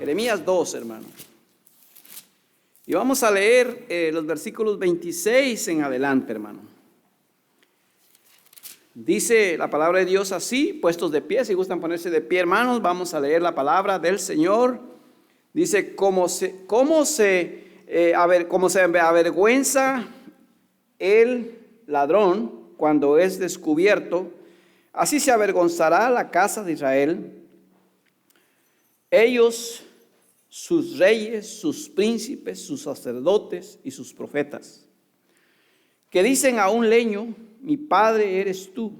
Jeremías 2, hermano. Y vamos a leer los versículos 26 en adelante, hermano. Dice la palabra de Dios así, puestos de pie, si gustan ponerse de pie, hermanos, vamos a leer la palabra del Señor. Dice, cómo se avergüenza el ladrón cuando es descubierto, así se avergonzará la casa de Israel. Ellos, sus reyes, sus príncipes, sus sacerdotes y sus profetas, que dicen a un leño, mi padre eres tú,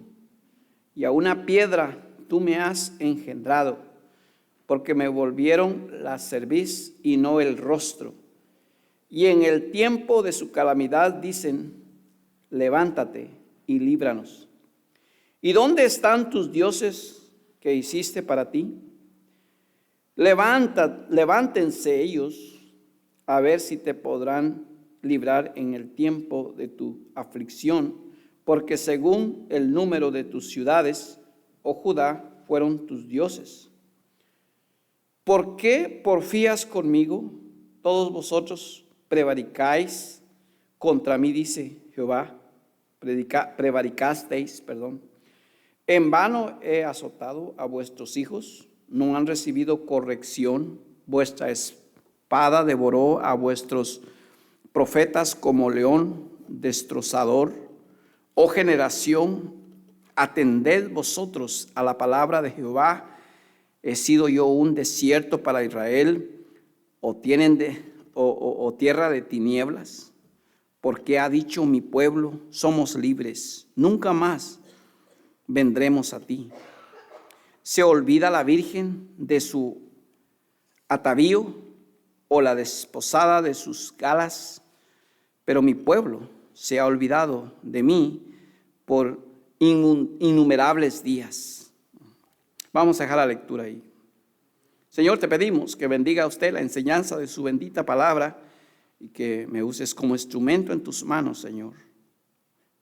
y a una piedra tú me has engendrado, porque me volvieron la cerviz y no el rostro. Y en el tiempo de su calamidad dicen, levántate y líbranos. ¿Y dónde están tus dioses que hiciste para ti? Levántense ellos a ver si te podrán librar en el tiempo de tu aflicción, porque según el número de tus ciudades, oh Judá, fueron tus dioses. ¿Por qué porfías conmigo? Todos vosotros prevaricáis contra mí, dice Jehová. Prevaricasteis. En vano he azotado a vuestros hijos, no han recibido corrección. Vuestra espada devoró a vuestros profetas como león destrozador. Oh generación, atended vosotros a la palabra de Jehová. ¿He sido yo un desierto para Israel, o tierra de tinieblas? Porque ha dicho mi pueblo, somos libres, nunca más vendremos a ti. ¿Se olvida la virgen de su atavío, o la desposada de sus galas? Pero mi pueblo se ha olvidado de mí por innumerables días. Vamos a dejar la lectura ahí. Señor, te pedimos que bendiga a usted la enseñanza de su bendita palabra y que me uses como instrumento en tus manos, Señor.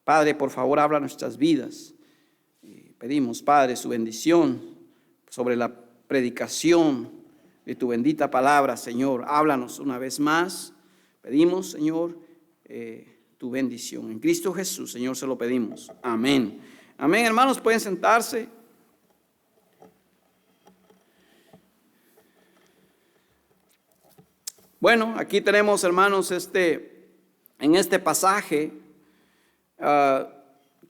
Padre, por favor, habla nuestras vidas. Pedimos, Padre, su bendición sobre la predicación de tu bendita palabra, Señor. Háblanos una vez más. Pedimos, Señor, tu bendición. En Cristo Jesús, Señor, se lo pedimos. Amén. Amén, hermanos, pueden sentarse. Bueno, aquí tenemos, hermanos, en este pasaje,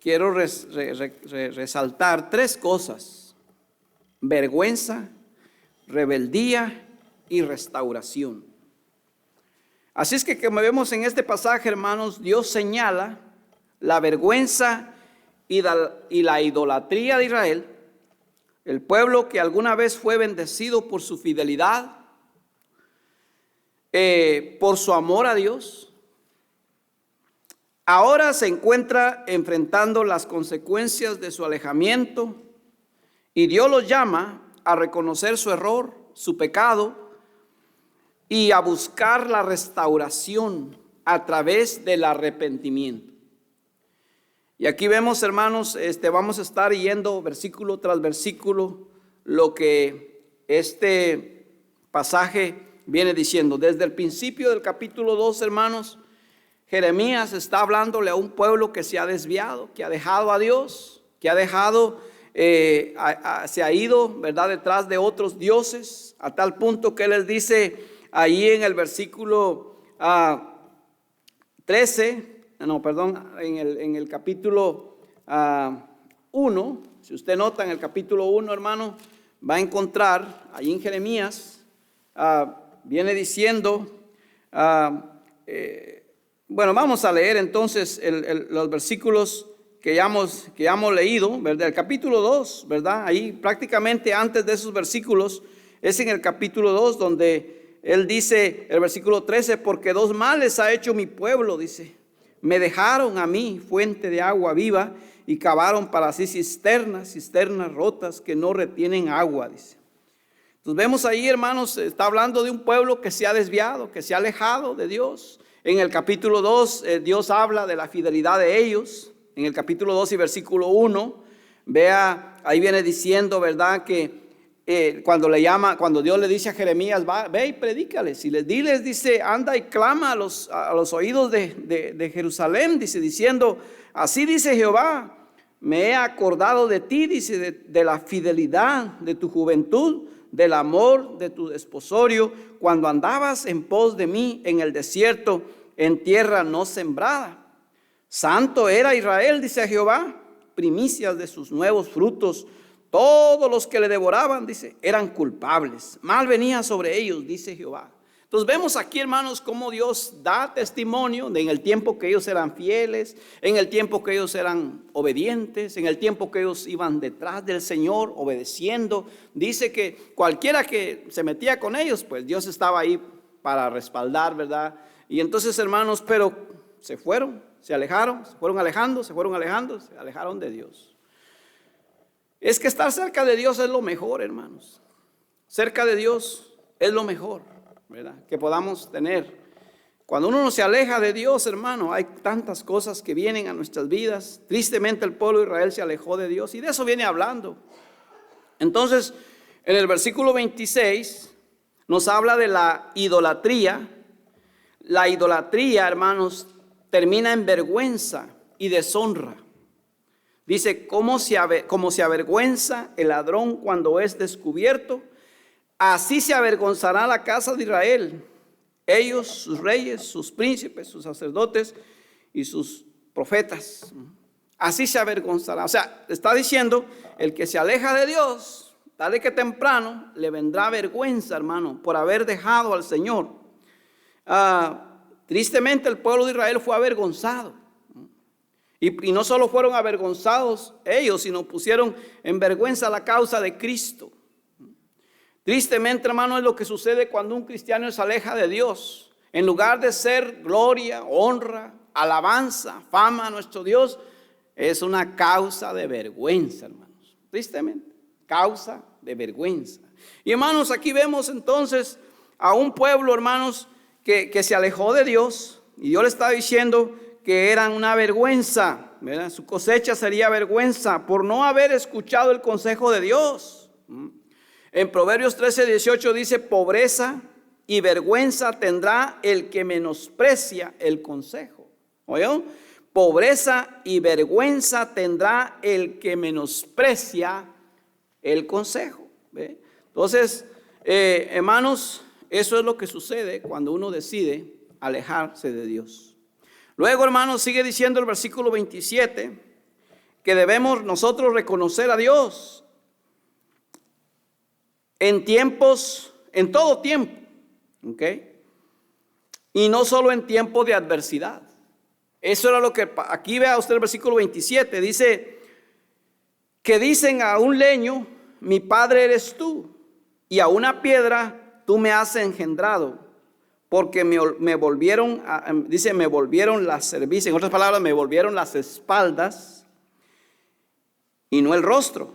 quiero resaltar tres cosas: vergüenza, rebeldía y restauración. Así es que como vemos en este pasaje, hermanos, Dios señala la vergüenza y la idolatría de Israel, el pueblo que alguna vez fue bendecido por su fidelidad, por su amor a Dios. Ahora se encuentra enfrentando las consecuencias de su alejamiento, y Dios los llama a reconocer su error, su pecado, y a buscar la restauración a través del arrepentimiento. Y aquí vemos, hermanos, vamos a estar yendo versículo tras versículo lo que este pasaje viene diciendo. Desde el principio del capítulo 2, hermanos, Jeremías está hablándole a un pueblo que se ha desviado, que ha dejado a Dios, que ha dejado, se ha ido, ¿verdad?, detrás de otros dioses, a tal punto que él les dice ahí en el versículo 13, en el capítulo 1, si usted nota en el capítulo 1, hermano, va a encontrar ahí en Jeremías, viene diciendo, bueno, vamos a leer entonces los versículos que ya hemos leído, ¿verdad? El capítulo 2, ¿verdad? Ahí prácticamente antes de esos versículos es en el capítulo 2 donde él dice, el versículo 13, porque dos males ha hecho mi pueblo, dice. Me dejaron a mí fuente de agua viva y cavaron para sí cisternas rotas que no retienen agua, dice. Entonces vemos ahí, hermanos, está hablando de un pueblo que se ha desviado, que se ha alejado de Dios. En el capítulo 2, Dios habla de la fidelidad de ellos. En el capítulo 2 y versículo 1, vea, ahí viene diciendo, ¿verdad?, que cuando Dios le dice a Jeremías, ve y predícales, y diles, dice, anda y clama a los oídos de Jerusalén, dice, diciendo, así dice Jehová, me he acordado de ti, dice, de la fidelidad de tu juventud, del amor de tu desposorio, cuando andabas en pos de mí en el desierto, en tierra no sembrada. Santo era Israel, dice Jehová, primicias de sus nuevos frutos. Todos los que le devoraban, dice, eran culpables. Mal venía sobre ellos, dice Jehová. Entonces vemos aquí, hermanos, cómo Dios da testimonio de en el tiempo que ellos eran fieles, en el tiempo que ellos eran obedientes, en el tiempo que ellos iban detrás del Señor, obedeciendo. Dice que cualquiera que se metía con ellos, pues Dios estaba ahí para respaldar, ¿verdad? Y entonces, hermanos, pero se fueron, se alejaron, se fueron alejando, se alejaron de Dios. Es que estar cerca de Dios es lo mejor, hermanos. Cerca de Dios es lo mejor, ¿verdad? Que podamos tener. Cuando uno no se aleja de Dios, hermano, hay tantas cosas que vienen a nuestras vidas. Tristemente el pueblo de Israel se alejó de Dios y de eso viene hablando. Entonces, en el versículo 26 nos habla de la idolatría. La idolatría, hermanos, termina en vergüenza y deshonra. Dice, como se avergüenza el ladrón cuando es descubierto, así se avergonzará la casa de Israel. Ellos, sus reyes, sus príncipes, sus sacerdotes y sus profetas. Así se avergonzará. O sea, está diciendo, el que se aleja de Dios, tarde que temprano, le vendrá vergüenza, hermano, por haber dejado al Señor. Tristemente el pueblo de Israel fue avergonzado. Y no solo fueron avergonzados ellos, sino pusieron en vergüenza la causa de Cristo. Tristemente, hermano, es lo que sucede cuando un cristiano se aleja de Dios. En lugar de ser gloria, honra, alabanza, fama a nuestro Dios, es una causa de vergüenza, hermanos. Tristemente, causa de vergüenza. Y hermanos, aquí vemos entonces a un pueblo, hermanos, que se alejó de Dios. Y Dios le está diciendo que eran una vergüenza, ¿verdad? Su cosecha sería vergüenza por no haber escuchado el consejo de Dios. En Proverbios 13:18 dice, pobreza y vergüenza tendrá el que menosprecia el consejo. ¿Oyó? Pobreza y vergüenza tendrá el que menosprecia el consejo. ¿Ve? Entonces, hermanos, eso es lo que sucede cuando uno decide alejarse de Dios. Luego, hermanos, sigue diciendo el versículo 27 que debemos nosotros reconocer a Dios en tiempos, en todo tiempo, ¿ok? Y no solo en tiempos de adversidad. Eso era lo que, aquí vea usted el versículo 27, dice que dicen a un leño, mi padre eres tú, y a una piedra tú me has engendrado. Porque me volvieron, dice, me volvieron la cerviz, en otras palabras, me volvieron las espaldas y no el rostro.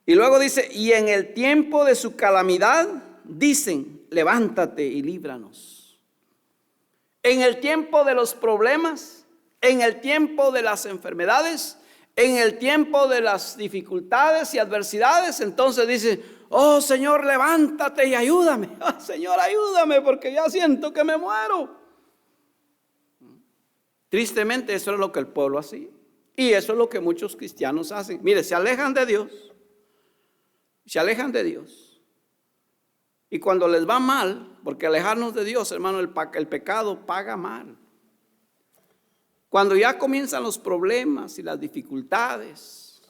Y luego dice, y en el tiempo de su calamidad, dicen, levántate y líbranos. En el tiempo de los problemas, en el tiempo de las enfermedades, en el tiempo de las dificultades y adversidades, entonces dice, oh Señor, levántate y ayúdame. Oh, Señor, ayúdame porque ya siento que me muero. Tristemente eso es lo que el pueblo hacía. Y eso es lo que muchos cristianos hacen. Mire, se alejan de Dios. Se alejan de Dios. Y cuando les va mal, porque alejarnos de Dios, hermano, el pecado paga mal. Cuando ya comienzan los problemas y las dificultades,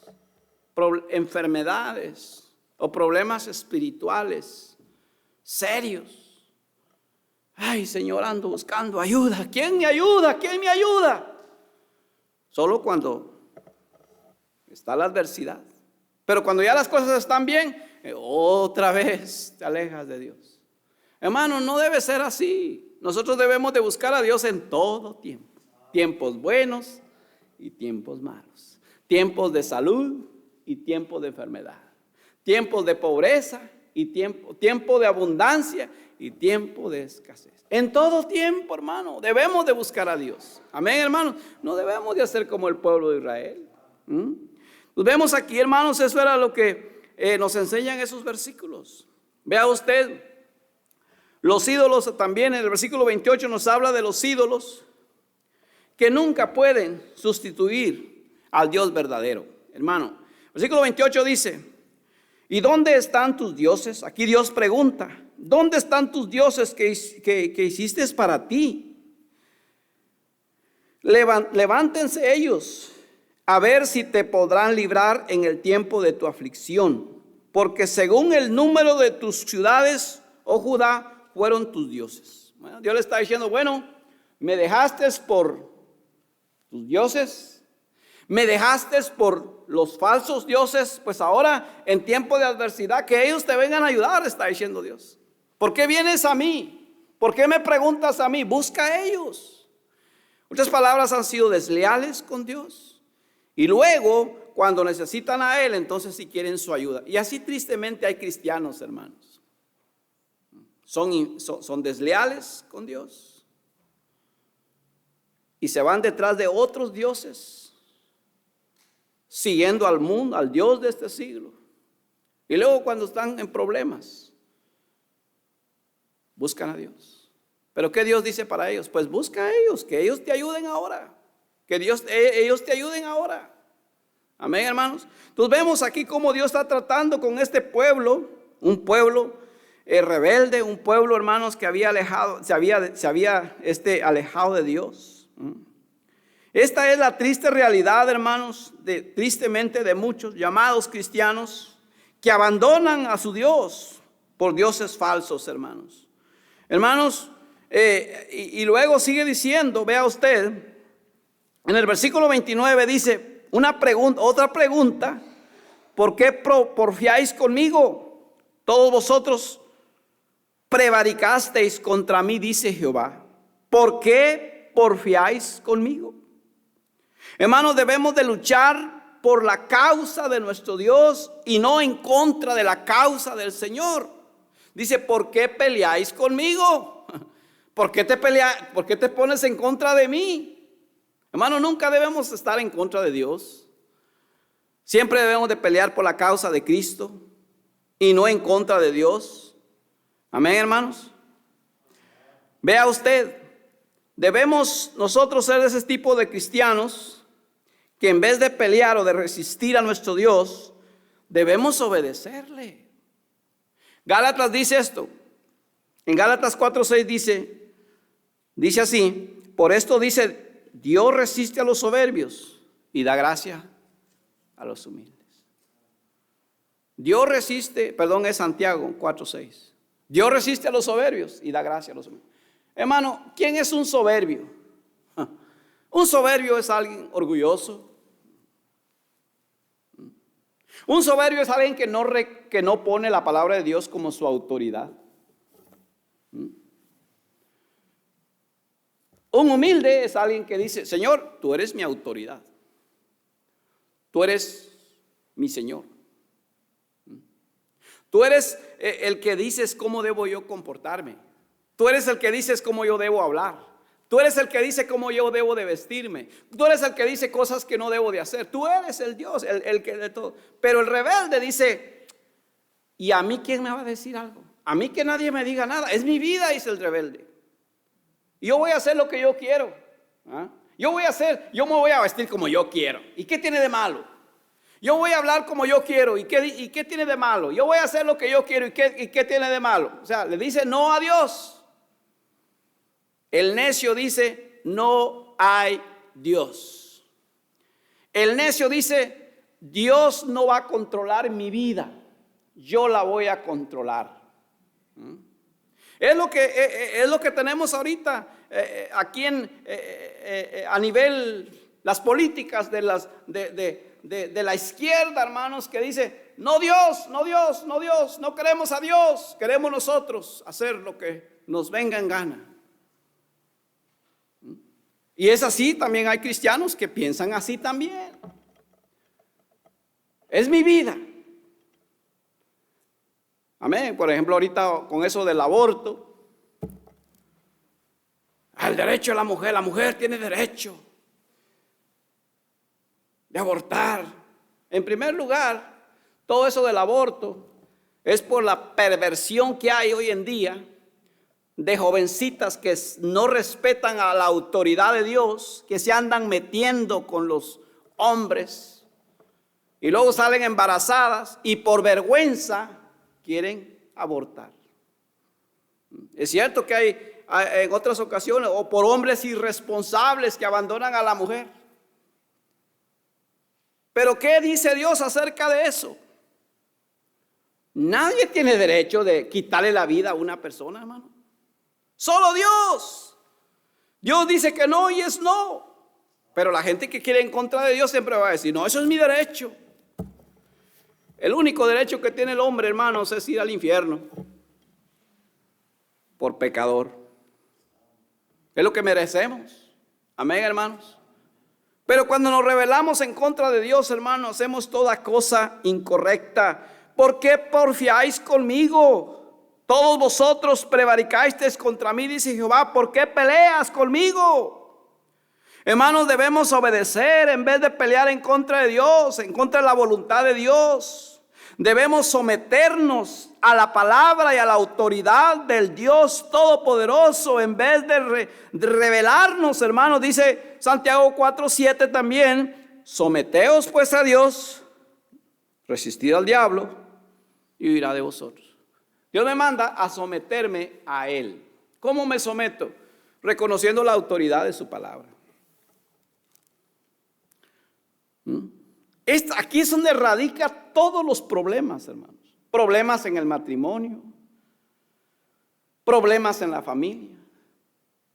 enfermedades, o problemas espirituales serios. Ay, Señor, ando buscando ayuda. ¿Quién me ayuda? ¿Quién me ayuda? Solo cuando está la adversidad. Pero cuando ya las cosas están bien, otra vez te alejas de Dios. Hermano, no debe ser así. Nosotros debemos de buscar a Dios en todo tiempo. Tiempos buenos y tiempos malos. Tiempos de salud y tiempos de enfermedad. Tiempos de pobreza y tiempo de abundancia y tiempo de escasez. En todo tiempo, hermano, debemos de buscar a Dios. Amén, hermanos. No debemos de hacer como el pueblo de Israel. Pues vemos aquí, hermanos, eso era lo que nos enseñan esos versículos. Vea usted, los ídolos también, en el versículo 28 nos habla de los ídolos que nunca pueden sustituir al Dios verdadero. Hermano, versículo 28 dice: ¿y dónde están tus dioses? Aquí Dios pregunta: ¿dónde están tus dioses que hiciste para ti? Levántense ellos a ver si te podrán librar en el tiempo de tu aflicción, porque según el número de tus ciudades, oh Judá, fueron tus dioses. Bueno, Dios le está diciendo: bueno, me dejaste por tus dioses, me dejaste por los falsos dioses, pues ahora en tiempo de adversidad que ellos te vengan a ayudar, está diciendo Dios. ¿Por qué vienes a mí? ¿Por qué me preguntas a mí? Busca a ellos. Muchas palabras han sido desleales con Dios, y luego cuando necesitan a Él, entonces sí quieren su ayuda. Y así tristemente hay cristianos, hermanos. Son desleales con Dios y se van detrás de otros dioses, siguiendo al mundo, al Dios de este siglo. Y luego cuando están en problemas, buscan a Dios. Pero ¿qué Dios dice para ellos? Pues busca a ellos, que ellos te ayuden ahora. Que ellos te ayuden ahora. Amén, hermanos. Entonces vemos aquí cómo Dios está tratando con este pueblo, un pueblo rebelde, un pueblo, hermanos, que se había alejado de Dios. Esta es la triste realidad, hermanos, tristemente de muchos llamados cristianos que abandonan a su Dios por dioses falsos, hermanos. Hermanos, y luego sigue diciendo, vea usted, en el versículo 29 dice otra pregunta: ¿por qué porfiáis conmigo? Todos vosotros prevaricasteis contra mí, dice Jehová. ¿Por qué porfiáis conmigo? Hermanos, debemos de luchar por la causa de nuestro Dios y no en contra de la causa del Señor. Dice: ¿por qué peleáis conmigo? ¿Por qué te pones en contra de mí? Hermano, nunca debemos estar en contra de Dios. Siempre debemos de pelear por la causa de Cristo y no en contra de Dios. Amén, hermanos. Vea usted, debemos nosotros ser de ese tipo de cristianos que en vez de pelear o de resistir a nuestro Dios, debemos obedecerle. Gálatas dice esto. En Gálatas 4:6 dice así: por esto dice, Dios resiste a los soberbios y da gracia a los humildes. Dios resiste, es Santiago 4:6. Dios resiste a los soberbios y da gracia a los humildes. Hermano, ¿quién es un soberbio? Un soberbio es alguien orgulloso. Un soberbio es alguien que no pone la palabra de Dios como su autoridad. Un humilde es alguien que dice: Señor, tú eres mi autoridad. Tú eres mi Señor. Tú eres el que dices cómo debo yo comportarme. Tú eres el que dices cómo yo debo hablar. Tú eres el que dice cómo yo debo de vestirme. Tú eres el que dice cosas que no debo de hacer. Tú eres el Dios, el que de todo. Pero el rebelde dice: ¿y a mí quién me va a decir algo? A mí que nadie me diga nada. Es mi vida, dice el rebelde. Yo voy a hacer lo que yo quiero. Yo me voy a vestir como yo quiero. ¿Y qué tiene de malo? Yo voy a hablar como yo quiero. ¿Y qué tiene de malo? Yo voy a hacer lo que yo quiero. ¿Y qué tiene de malo? O sea, le dice no a Dios. El necio dice: no hay Dios. El necio dice: Dios no va a controlar mi vida. Yo la voy a controlar. Es lo que tenemos ahorita aquí a nivel las políticas de la izquierda, hermanos, que dice: no Dios, no Dios, no Dios, no queremos a Dios, queremos nosotros hacer lo que nos venga en gana. Y es así, también hay cristianos que piensan así también. Es mi vida. Amén. Por ejemplo, ahorita con eso del aborto, al derecho de la mujer tiene derecho de abortar. En primer lugar, todo eso del aborto es por la perversión que hay hoy en día de jovencitas que no respetan a la autoridad de Dios, que se andan metiendo con los hombres y luego salen embarazadas y por vergüenza quieren abortar. Es cierto que hay en otras ocasiones, o por hombres irresponsables que abandonan a la mujer. Pero ¿qué dice Dios acerca de eso? Nadie tiene derecho de quitarle la vida a una persona, hermano. Solo Dios. Dios dice que no y es no. Pero la gente que quiere en contra de Dios siempre va a decir, no, eso es mi derecho. El único derecho que tiene el hombre, hermanos, es ir al infierno por pecador. Es lo que merecemos. Amén, hermanos. Pero cuando nos rebelamos en contra de Dios, hermanos, hacemos toda cosa incorrecta. ¿Por qué porfiáis conmigo? Todos vosotros prevaricasteis contra mí, dice Jehová. ¿Por qué peleas conmigo? Hermanos, debemos obedecer en vez de pelear en contra de Dios, en contra de la voluntad de Dios. Debemos someternos a la palabra y a la autoridad del Dios Todopoderoso en vez de rebelarnos, hermanos. Dice Santiago 4:7 también, someteos pues a Dios, resistid al diablo y huirá de vosotros. Dios me manda a someterme a Él. ¿Cómo me someto? Reconociendo la autoridad de su palabra. Aquí es donde radica todos los problemas, hermanos. Problemas en el matrimonio, problemas en la familia,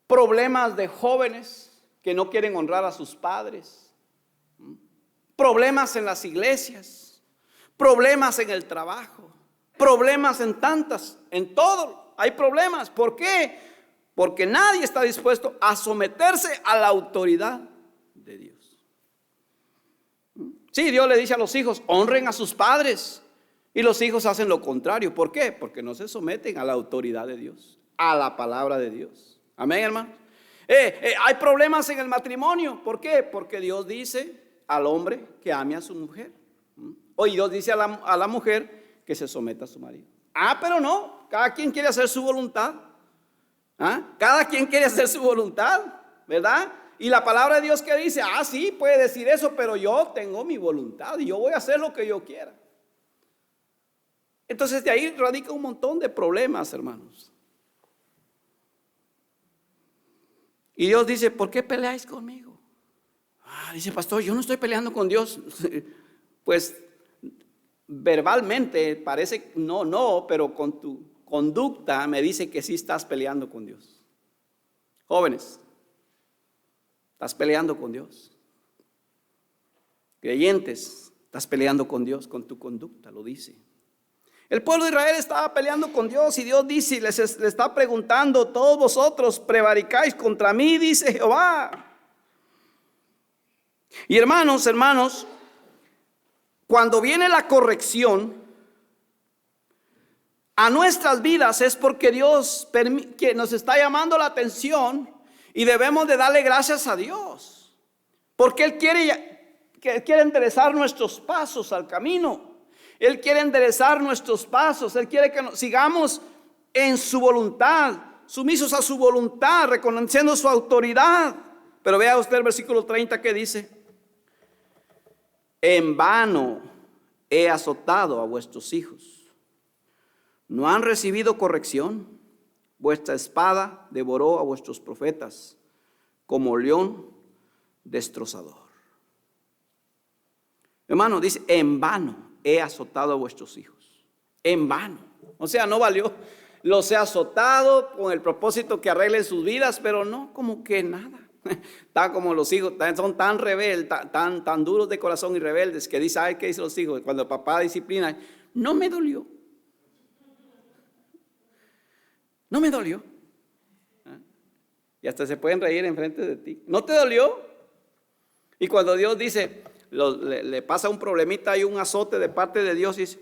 problemas de jóvenes que no quieren honrar a sus padres, problemas en las iglesias, problemas en el trabajo, problemas en todo hay problemas. ¿Por qué? Porque nadie está dispuesto a someterse a la autoridad de Dios. Sí, Dios le dice a los hijos, honren a sus padres. Y los hijos hacen lo contrario. ¿Por qué? Porque no se someten a la autoridad de Dios, a la palabra de Dios. Amén, hermanos. Hay problemas en el matrimonio. ¿Por qué? Porque Dios dice al hombre que ame a su mujer. Hoy Dios dice a la mujer que se someta a su marido. Pero no, cada quien quiere hacer su voluntad. Cada quien quiere hacer su voluntad, ¿verdad? Y la palabra de Dios que dice, sí, puede decir eso, pero yo tengo mi voluntad y yo voy a hacer lo que yo quiera. Entonces de ahí radica un montón de problemas, hermanos. Y Dios dice, ¿por qué peleáis conmigo? Dice, pastor, yo no estoy peleando con Dios. Pues verbalmente parece no, pero con tu conducta me dice que sí estás peleando con Dios. Jóvenes, estás peleando con Dios. Creyentes, estás peleando con Dios, con tu conducta, lo dice. El pueblo de Israel estaba peleando con Dios y Dios dice, les está preguntando, todos vosotros prevaricáis contra mí, dice Jehová. Y hermanos, cuando viene la corrección a nuestras vidas es porque Dios que nos está llamando la atención y debemos de darle gracias a Dios. Porque Él quiere enderezar nuestros pasos al camino. Él quiere enderezar nuestros pasos. Él quiere que sigamos en su voluntad, sumisos a su voluntad, reconociendo su autoridad. Pero vea usted el versículo 30 que dice: en vano he azotado a vuestros hijos. No han recibido corrección. Vuestra espada devoró a vuestros profetas como león destrozador. Hermano, dice, en vano he azotado a vuestros hijos. En vano. O sea, no valió. Los he azotado con el propósito que arreglen sus vidas, pero no, como que nada. Está como los hijos, son tan rebeldes, tan duros de corazón y rebeldes, que dice, ¿qué dicen los hijos? Cuando el papá disciplina, no me dolió. No me dolió. Y hasta se pueden reír enfrente de ti. ¿No te dolió? Y cuando Dios dice, le pasa un problemita y un azote de parte de Dios, y dice,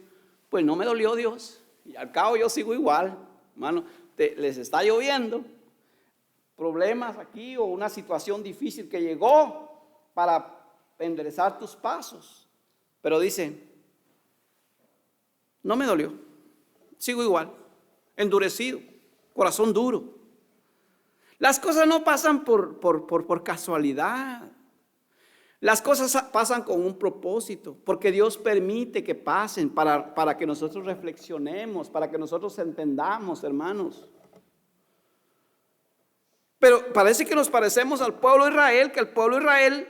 pues no me dolió, Dios. Y al cabo yo sigo igual. Hermano, les está lloviendo problemas aquí o una situación difícil que llegó para enderezar tus pasos. Pero dice, no me dolió. Sigo igual, endurecido, corazón duro. Las cosas no pasan por casualidad. Las cosas pasan con un propósito, porque Dios permite que pasen para que nosotros reflexionemos, para que nosotros entendamos, hermanos. Pero parece que nos parecemos al pueblo de Israel, que el pueblo de Israel,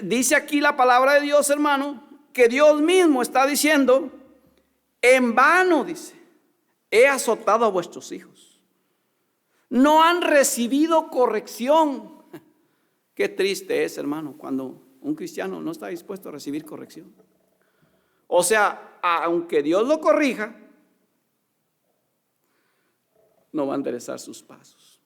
dice aquí la palabra de Dios, hermano, que Dios mismo está diciendo, en vano, dice, he azotado a vuestros hijos. No han recibido corrección. Qué triste es, hermano, cuando un cristiano no está dispuesto a recibir corrección. O sea, aunque Dios lo corrija, no va a enderezar sus pasos.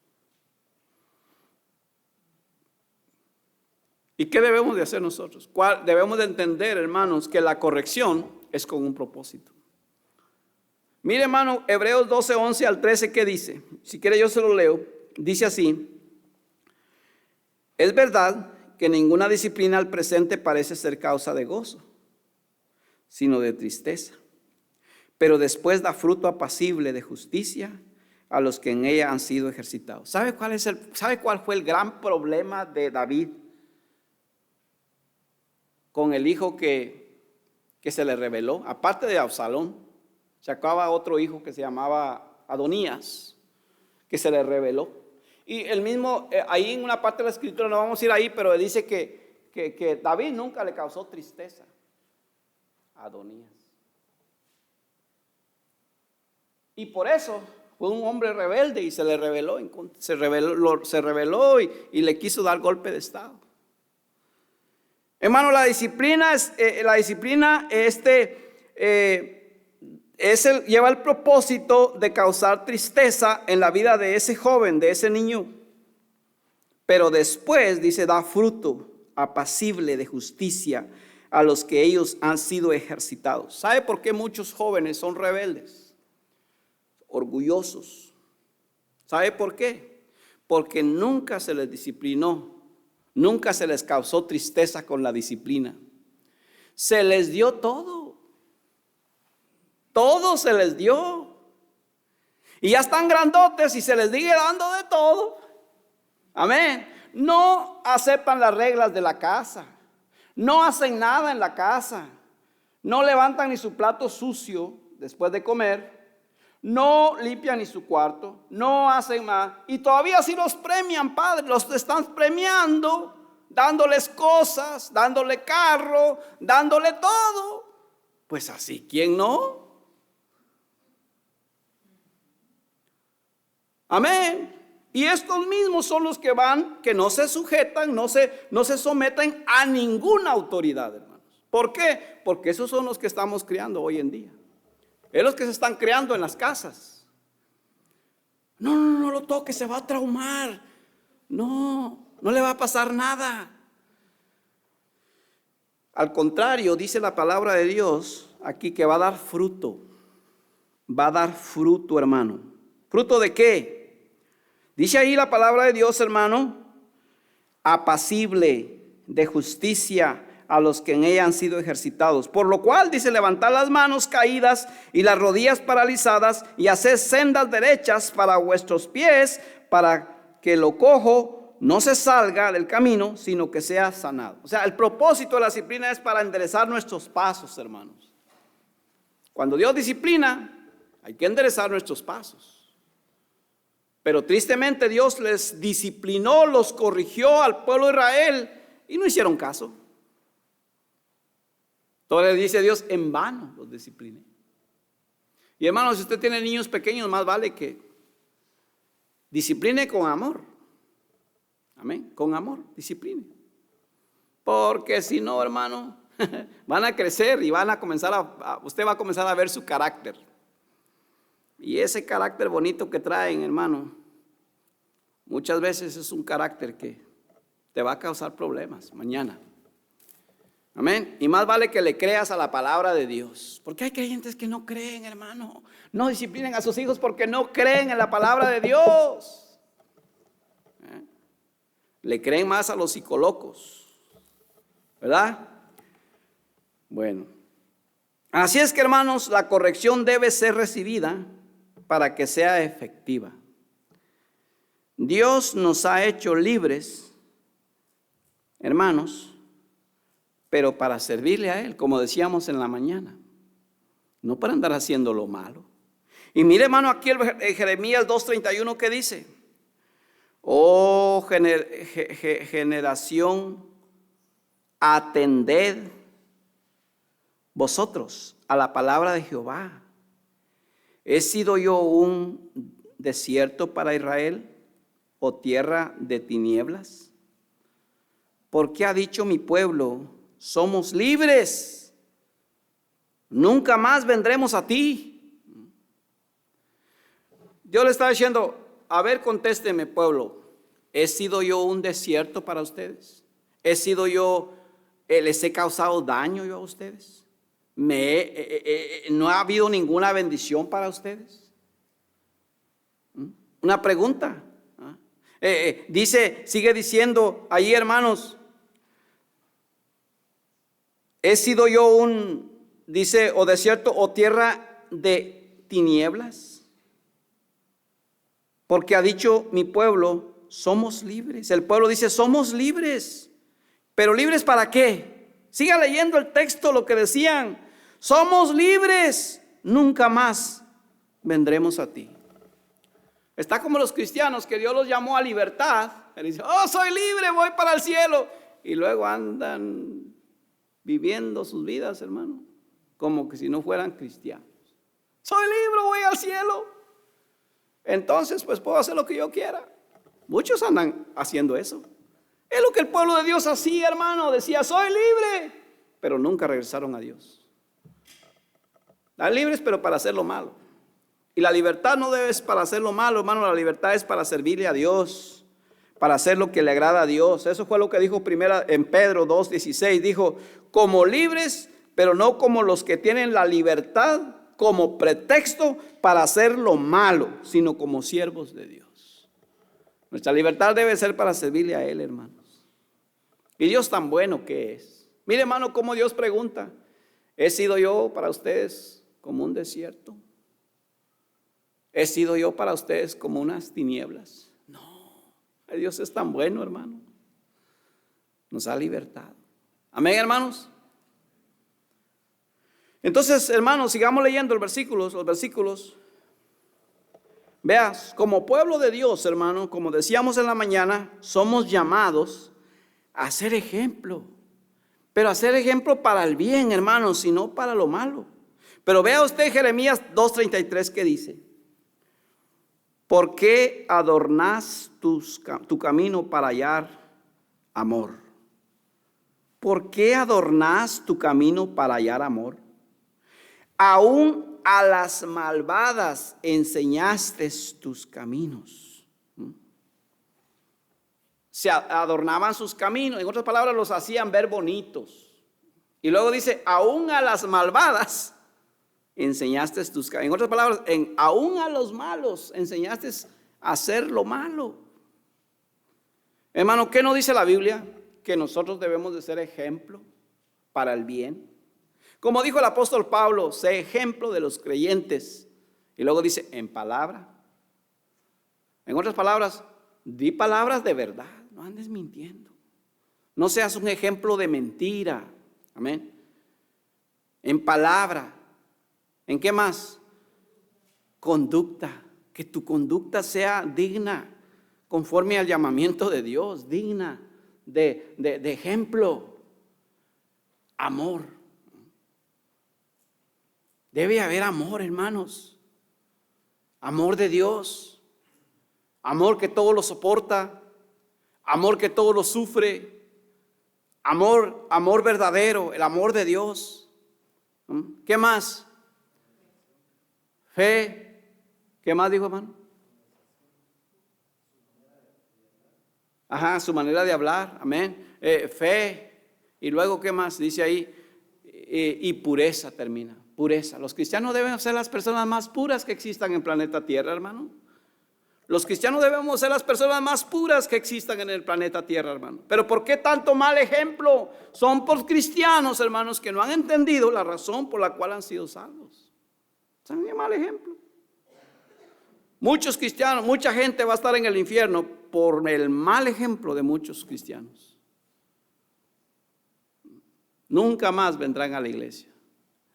¿Y qué debemos de hacer nosotros? Debemos de entender, hermanos, que la corrección es con un propósito. Mire, hermano, Hebreos 12, 11 al 13, ¿qué dice? Si quiere yo se lo leo. Dice así: es verdad que ninguna disciplina al presente parece ser causa de gozo, sino de tristeza. Pero después da fruto apacible de justicia a los que en ella han sido ejercitados. ¿Sabe cuál fue el gran problema de David con el hijo que se le reveló? Aparte de Absalón, sacaba otro hijo que se llamaba Adonías, que se le reveló. Y el mismo, ahí en una parte de la escritura, no vamos a ir ahí, pero dice que David nunca le causó tristeza a Adonías. Y por eso fue un hombre rebelde y se le rebeló, se rebeló y le quiso dar golpe de estado. Hermano, la disciplina lleva el propósito de causar tristeza en la vida de ese joven, de ese niño. Pero después, dice, da fruto apacible de justicia a los que ellos han sido ejercitados. ¿Sabe por qué muchos jóvenes son rebeldes? Orgullosos. ¿Sabe por qué? Porque nunca se les disciplinó. Nunca se les causó tristeza con la disciplina. Se les dio todo. Todo se les dio. Y ya están grandotes y se les sigue dando de todo. Amén. No aceptan las reglas de la casa. No hacen nada en la casa. No levantan ni su plato sucio después de comer. No limpian ni su cuarto. No hacen más. Y todavía sí los premian, padre. Los están premiando, dándoles cosas, dándole carro, dándole todo. Pues así, ¿quién no? Amén. Y estos mismos son los que no se sujetan, no se someten a ninguna autoridad, hermanos. ¿Por qué? Porque esos son los que estamos criando hoy en día. Es los que se están creando en las casas. No lo toque, se va a traumar. No le va a pasar nada. Al contrario, dice la palabra de Dios aquí que va a dar fruto. Va a dar fruto, hermano. ¿Fruto de qué? Dice ahí la palabra de Dios, hermano, apacible de justicia a los que en ella han sido ejercitados. Por lo cual, dice, levantad las manos caídas y las rodillas paralizadas y haced sendas derechas para vuestros pies, para que lo cojo no se salga del camino, sino que sea sanado. O sea, el propósito de la disciplina es para enderezar nuestros pasos, hermanos. Cuando Dios disciplina, hay que enderezar nuestros pasos. Pero tristemente Dios les disciplinó, los corrigió al pueblo de Israel y no hicieron caso. Entonces dice Dios, en vano los discipliné. Y hermanos, si usted tiene niños pequeños, más vale que discipline con amor. Amén, con amor, discipline. Porque si no, hermano, van a crecer y van a comenzar usted va a comenzar a ver su carácter. Y ese carácter bonito que traen, hermano, muchas veces es un carácter que te va a causar problemas mañana. Amén. Y más vale que le creas a la palabra de Dios. Porque hay creyentes que no creen, hermano. No disciplinen a sus hijos porque no creen en la palabra de Dios. Le creen más a los psicólogos, ¿verdad? Bueno. Así es que, hermanos, la corrección debe ser recibida para que sea efectiva. Dios nos ha hecho libres, hermanos, pero para servirle a Él, como decíamos en la mañana, no para andar haciendo lo malo. Y mire, hermano, aquí el Jeremías 2:31 que dice: oh generación, atended vosotros a la palabra de Jehová. ¿He sido yo un desierto para Israel o tierra de tinieblas? ¿Por qué ha dicho mi pueblo, somos libres, nunca más vendremos a ti? Dios le está diciendo: a ver, contésteme, pueblo, ¿he sido yo un desierto para ustedes? ¿He sido yo, les he causado daño yo a ustedes? ¿No ha habido ninguna bendición para ustedes? Una pregunta. Sigue diciendo allí, hermanos: ¿he sido yo o desierto o tierra de tinieblas? Porque ha dicho mi pueblo, somos libres. El pueblo dice, somos libres. ¿Pero libres para qué? Siga leyendo el texto, lo que decían: somos libres, nunca más vendremos a ti. Está como los cristianos que Dios los llamó a libertad. Él dice, oh, soy libre, voy para el cielo. Y luego andan viviendo sus vidas, hermano, como que si no fueran cristianos. Soy libre, voy al cielo. Entonces, pues puedo hacer lo que yo quiera. Muchos andan haciendo eso. Es lo que el pueblo de Dios hacía, hermano. Decía, soy libre, pero nunca regresaron a Dios. Están libres, pero para hacer lo malo. Y la libertad no debe ser para hacer lo malo, hermano. La libertad es para servirle a Dios, para hacer lo que le agrada a Dios. Eso fue lo que dijo en Pedro 2:16. Dijo, como libres, pero no como los que tienen la libertad como pretexto para hacer lo malo, sino como siervos de Dios. Nuestra libertad debe ser para servirle a Él, hermanos. Y Dios tan bueno que es. Mire, hermano, cómo Dios pregunta: ¿he sido yo para ustedes como un desierto? ¿He sido yo para ustedes como unas tinieblas? No, Dios es tan bueno, hermano. Nos ha libertado. Amén, hermanos. Entonces, hermanos, sigamos leyendo los versículos. Veas, como pueblo de Dios, hermano, como decíamos en la mañana, somos llamados a ser ejemplo. Pero a ser ejemplo para el bien, hermanos, y no para lo malo. Pero vea usted Jeremías 2:33 que dice: ¿por qué adornas tu camino para hallar amor? ¿Por qué adornas tu camino para hallar amor? Aún a las malvadas enseñaste tus caminos. Se adornaban sus caminos, en otras palabras, los hacían ver bonitos. Y luego dice, aún a las malvadas enseñaste tus caminos. En otras palabras, aún a los malos enseñaste a hacer lo malo. Hermano, ¿qué nos dice la Biblia? Que nosotros debemos de ser ejemplo para el bien. Como dijo el apóstol Pablo, sé ejemplo de los creyentes. Y luego dice, en palabra. En otras palabras, di palabras de verdad, no andes mintiendo. No seas un ejemplo de mentira. Amén. En palabra. ¿En qué más? Conducta. Que tu conducta sea digna, conforme al llamamiento de Dios, digna de ejemplo. Amor. Debe haber amor, hermanos. Amor de Dios. Amor que todo lo soporta. Amor que todo lo sufre. Amor verdadero, el amor de Dios. ¿Qué más? Fe. ¿Qué más dijo, hermano? Ajá, su manera de hablar. Amén. Fe. Y luego, ¿qué más? Dice ahí. Y pureza termina. Pureza. Los cristianos deben ser las personas más puras que existan en el planeta Tierra, hermano. Los cristianos debemos ser las personas más puras que existan en el planeta Tierra, hermano. Pero ¿por qué tanto mal ejemplo? Son por cristianos, hermanos, que no han entendido la razón por la cual han sido salvos. ¿Saben qué mal ejemplo? Muchos cristianos, mucha gente va a estar en el infierno por el mal ejemplo de muchos cristianos. Nunca más vendrán a la iglesia.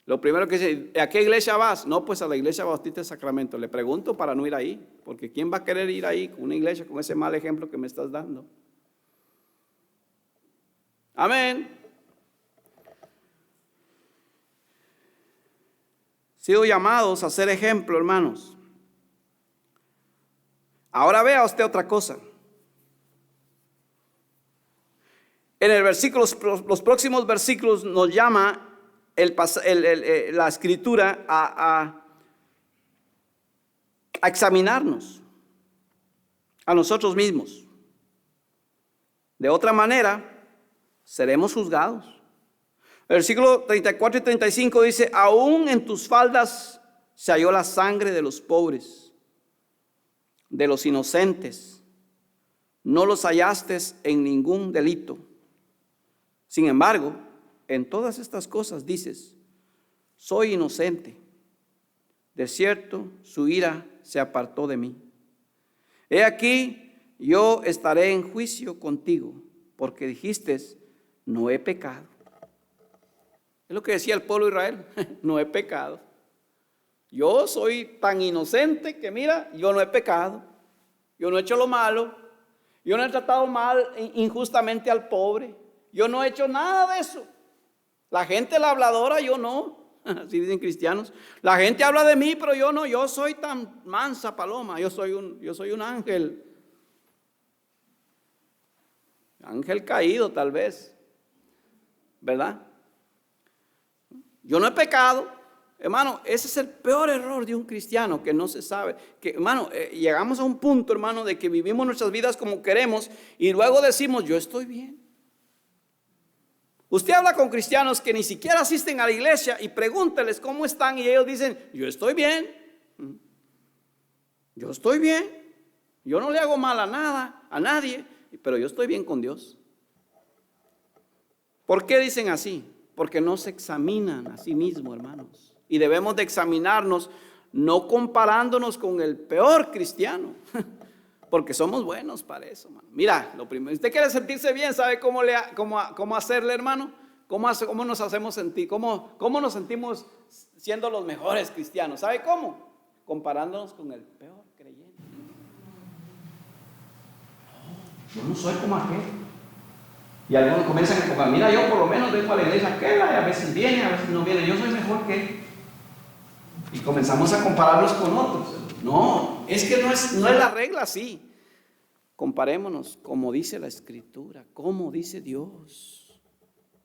Lo primero que dice, ¿a qué iglesia vas? No, pues a la iglesia Bautista de Sacramento. Le pregunto para no ir ahí, porque ¿quién va a querer ir ahí con una iglesia con ese mal ejemplo que me estás dando? Amén. Sido llamados a ser ejemplo, hermanos. Ahora vea usted otra cosa. En el versículo, los próximos versículos nos llama la escritura a examinarnos a nosotros mismos. De otra manera, seremos juzgados. El versículo 34 y 35 dice, aún en tus faldas se halló la sangre de los pobres, de los inocentes. No los hallaste en ningún delito. Sin embargo, en todas estas cosas dices, soy inocente. De cierto, su ira se apartó de mí. He aquí, yo estaré en juicio contigo, porque dijiste, no he pecado. Es lo que decía el pueblo de Israel, no he pecado. Yo soy tan inocente que mira, yo no he pecado. Yo no he hecho lo malo. Yo no he tratado mal injustamente al pobre. Yo no he hecho nada de eso. La gente la habladora, yo no. Así dicen cristianos. La gente habla de mí, pero yo no. Yo soy tan mansa paloma. Yo soy un ángel. Ángel caído tal vez. ¿Verdad? Yo no he pecado. Hermano, ese es el peor error de un cristiano, que no se sabe. Que, hermano, llegamos a un punto, hermano, de que vivimos nuestras vidas como queremos y luego decimos, yo estoy bien. Usted habla con cristianos que ni siquiera asisten a la iglesia y pregúnteles cómo están y ellos dicen, yo estoy bien. Yo estoy bien. Yo no le hago mal a nada, a nadie, pero yo estoy bien con Dios. ¿Por qué dicen así? Porque no se examinan a sí mismos, hermanos. Y debemos de examinarnos, no comparándonos con el peor cristiano, porque somos buenos para eso, hermano. Mira, lo primero, si usted quiere sentirse bien, ¿sabe cómo hacerle, hermano? ¿Cómo nos hacemos sentir? ¿Cómo nos sentimos siendo los mejores cristianos? ¿Sabe cómo? Comparándonos con el peor creyente. Yo no soy como aquel. Y algunos comienzan a comparar, mira, yo por lo menos vengo a la iglesia aquella, y a veces viene, a veces no viene, yo soy mejor que él. Y comenzamos a compararnos con otros. No, es que no es la regla así. Comparémonos como dice la Escritura, como dice Dios.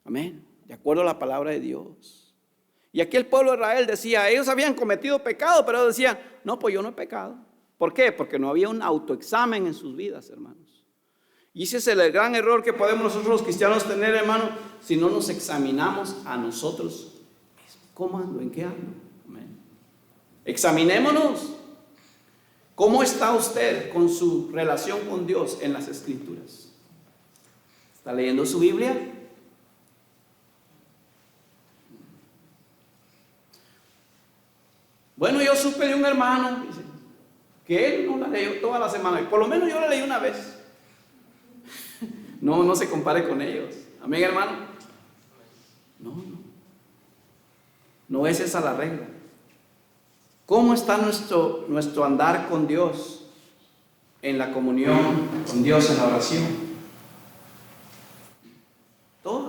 Amén. De acuerdo a la palabra de Dios. Y aquí el pueblo de Israel decía, ellos habían cometido pecado, pero ellos decían, no, pues yo no he pecado. ¿Por qué? Porque no había un autoexamen en sus vidas, hermanos. Y ese es el gran error que podemos nosotros los cristianos tener, hermano, si no nos examinamos a nosotros mismos. ¿Cómo ando? ¿En qué ando? Amén. Examinémonos. ¿Cómo está usted con su relación con Dios en las Escrituras? ¿Está leyendo su Biblia? Bueno, yo supe de un hermano, dice, que él no la leyó toda la semana, y por lo menos yo la leí una vez. No se compare con ellos. Amén, hermano. No es esa la regla. ¿Cómo está nuestro andar con Dios en la comunión con Dios en la oración?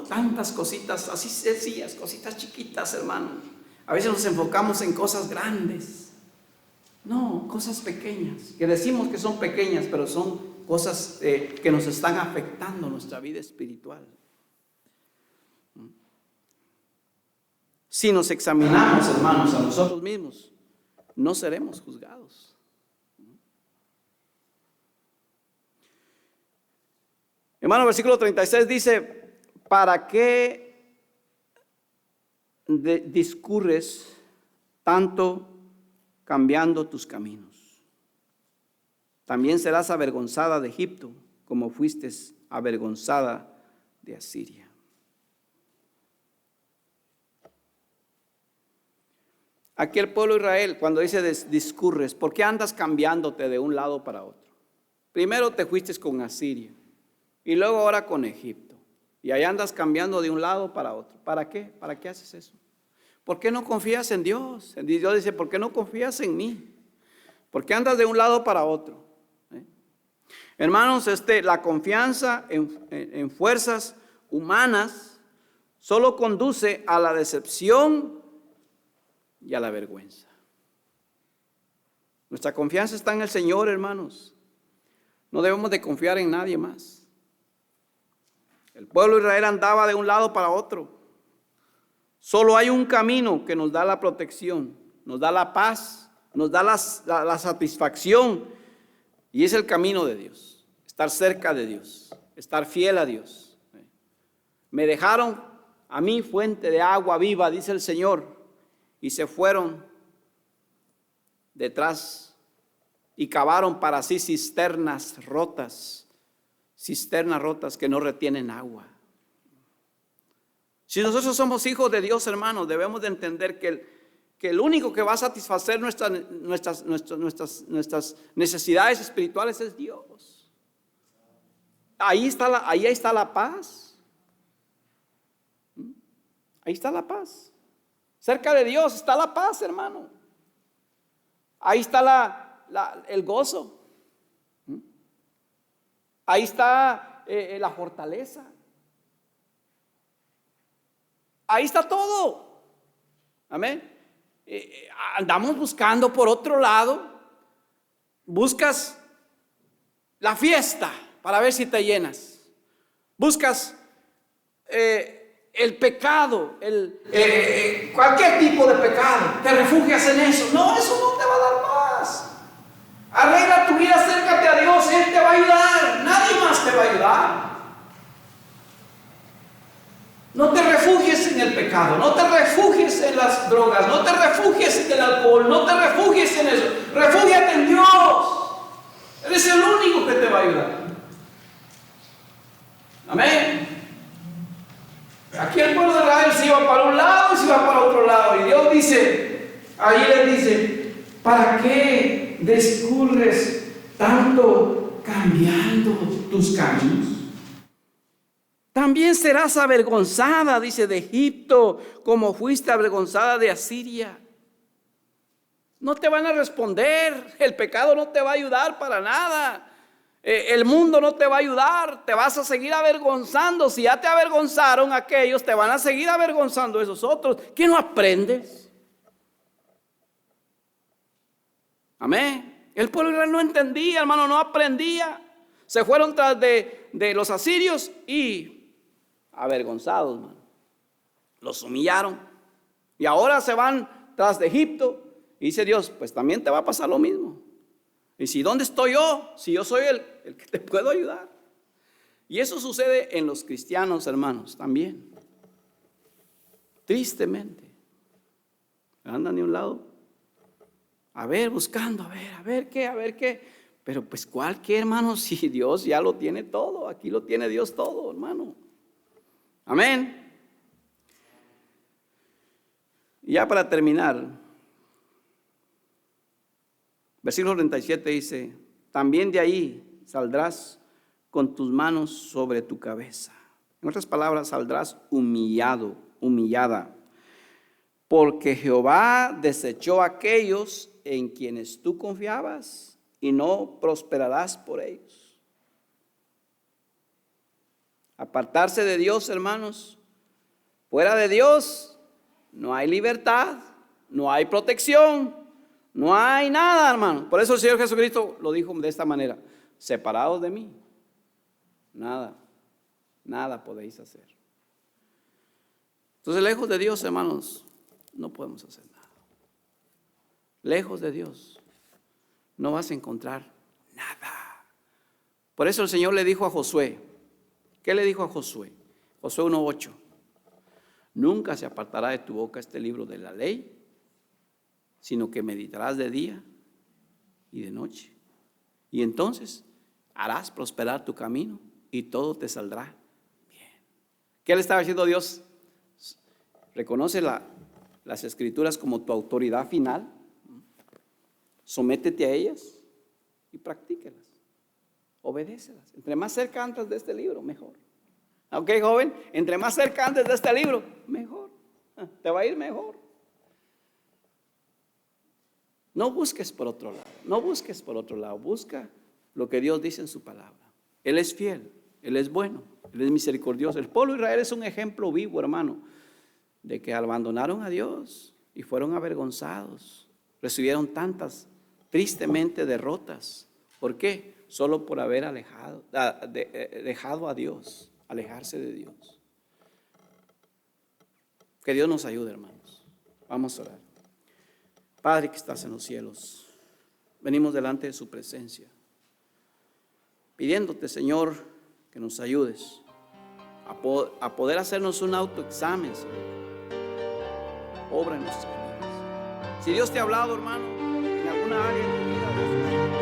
Tantas cositas así sencillas, cositas chiquitas, hermano. A veces nos enfocamos en cosas grandes. No, cosas pequeñas, que decimos que son pequeñas, pero son cosas que nos están afectando nuestra vida espiritual. Si nos examinamos, hermanos, a nosotros mismos, no seremos juzgados. Hermano, versículo 36 dice, ¿para qué discurres tanto cambiando tus caminos? También serás avergonzada de Egipto, como fuiste avergonzada de Asiria. Aquí el pueblo de Israel, cuando dice discurres, ¿por qué andas cambiándote de un lado para otro? Primero te fuiste con Asiria y luego ahora con Egipto. Y ahí andas cambiando de un lado para otro. ¿Para qué? ¿Para qué haces eso? ¿Por qué no confías en Dios? Dios dice, ¿por qué no confías en mí? ¿Por qué andas de un lado para otro? Hermanos, la confianza en fuerzas humanas solo conduce a la decepción y a la vergüenza. Nuestra confianza está en el Señor, hermanos. No debemos de confiar en nadie más. El pueblo de Israel andaba de un lado para otro. Solo hay un camino que nos da la protección, nos da la paz, nos da la satisfacción, y es el camino de Dios. Estar cerca de Dios, estar fiel a Dios. Me dejaron a mí fuente de agua viva, dice el Señor, y se fueron detrás y cavaron para sí cisternas rotas que no retienen agua. Si nosotros somos hijos de Dios, hermanos, debemos de entender que el único que va a satisfacer nuestras necesidades espirituales es Dios. Ahí está la paz. Ahí está la paz. Cerca de Dios está la paz, hermano. Ahí está el gozo. Ahí está la fortaleza. Ahí está todo. Amén. Andamos buscando por otro lado. Buscas la fiesta para ver si te llenas. Buscas el pecado, cualquier tipo de pecado. Te refugias en eso. No, eso no te va a dar paz. Arregla tu vida, acércate a Dios. Él te va a ayudar. Nadie más te va a ayudar. No te refugies en el pecado, no te refugies en las drogas, no te refugies en el alcohol, no te refugies en eso. Refúgiate en Dios. Él es el único que te va a ayudar. Amén. Aquí el pueblo de Israel se iba para un lado y se iba para otro lado. Y Dios dice, ahí le dice, ¿para qué discurres tanto cambiando tus caminos? También serás avergonzada, dice, de Egipto, como fuiste avergonzada de Asiria. No te van a responder, el pecado no te va a ayudar para nada. El mundo no te va a ayudar, te vas a seguir avergonzando. Si ya te avergonzaron aquellos, te van a seguir avergonzando esos otros. ¿Qué no aprendes? Amén. El pueblo de Israel no entendía, hermano, no aprendía. Se fueron tras de los asirios y avergonzados, hermano. Los humillaron. Y ahora se van tras de Egipto. Y dice Dios, pues también te va a pasar lo mismo. Y si ¿dónde estoy yo? Si yo soy el que te puedo ayudar. Y eso sucede en los cristianos, hermanos, también. Tristemente. Andan de un lado. A ver, buscando, a ver qué. Pero pues ¿cuál qué, hermano? Si Dios ya lo tiene todo. Aquí lo tiene Dios todo, hermano. Amén. Y ya para terminar, versículo 37 dice, también de ahí saldrás con tus manos sobre tu cabeza. En otras palabras, saldrás humillada, porque Jehová desechó a aquellos en quienes tú confiabas y no prosperarás por ellos. Apartarse de Dios, hermanos, fuera de Dios no hay libertad, no hay protección, no hay nada, hermano. Por eso el Señor Jesucristo lo dijo de esta manera: separados de mí, nada podéis hacer. Entonces, lejos de Dios, hermanos, no podemos hacer nada. Lejos de Dios no vas a encontrar nada. Por eso el Señor le dijo a Josué, ¿qué le dijo a Josué? Josué 1:8. Nunca se apartará de tu boca este libro de la ley, sino que meditarás de día y de noche, Y entonces harás prosperar tu camino y todo te saldrá bien. ¿Qué le estaba diciendo Dios? Reconoce las escrituras como tu autoridad final. Sométete a ellas y practíquelas. Obedécelas. Entre más cerca antes de este libro, mejor. Ok, joven, entre más cerca antes de este libro, mejor. Te va a ir mejor. No busques por otro lado. No busques por otro lado. Busca lo que Dios dice en su palabra. Él es fiel. Él es bueno. Él es misericordioso. El pueblo de Israel es un ejemplo vivo, hermano, de que abandonaron a Dios y fueron avergonzados. Recibieron tantas, tristemente, derrotas. ¿Por qué? Solo por haber dejado a Dios, alejarse de Dios. Que Dios nos ayude, hermanos. Vamos a orar. Padre que estás en los cielos, venimos delante de su presencia, pidiéndote, Señor, que nos ayudes a poder hacernos un autoexamen, Señor. Obra en nuestras vidas. Si Dios te ha hablado, hermano, en alguna área de tu vida,